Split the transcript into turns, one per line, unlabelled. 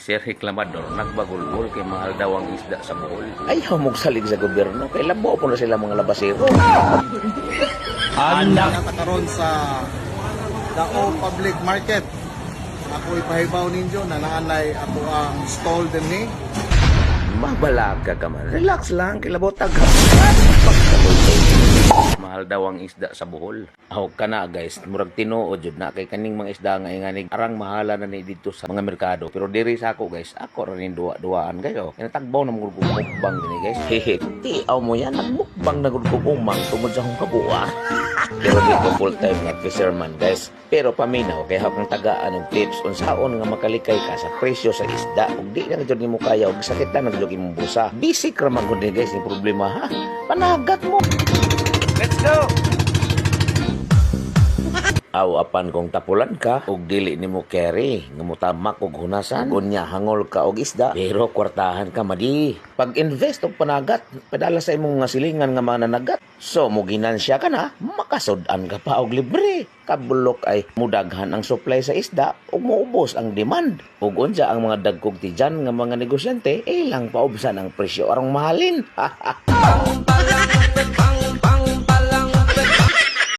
Sir Reklamador, nagbagulgol kay mahal daw ang isda sa Bohol. Ayaw mong salig sa gobyerno, kay labo po na sila mga labasero.
Anak karon sa Dao Public Market. Ako ipahibaw ninyo na naanay ako ang stall din ni.
Mabalag ka man. Relax lang, kilabotag. Mahal daw ang isda sa Bohol. Aw ka na guys, murag tinuod jud na kay kaning mga isda nga inganig arang mahala na ni dito sa mga merkado. Pero diri sa ako guys, ako ra nin duwa-duwaan kayo. Kinatagbaw na murag mukbang gini guys. Hehe. Tiaw mo yan, nagmukbang na gud ko umang tungod sa akong kabuwa. Pero di ko full time nga fisherman guys. Pero paminaw kay hakang tagaan og tips unsaon nga makalikay ka sa presyo sa isda ug di na jud nimo kaya og sakit na naglugi mong busa. Bisik ra man gud ni guys ni problema ha. Panagat mo. Let's go. Aw apan kung tapulan ka ug dili nimo carry nga mutamak og hunasan unya hangol ka og isda pero kwartahan ka madi pag-invest og panagat padala sa imong nga silingan nga mananagat so mo ginansya ka na makasud-an ka pa og libre kabulok ay mudaghan ang supply sa isda ug moubos ang demand ug unsa ang mga dagkog tijan nga mga negosyante ilang paubsan ang presyo arang mahalin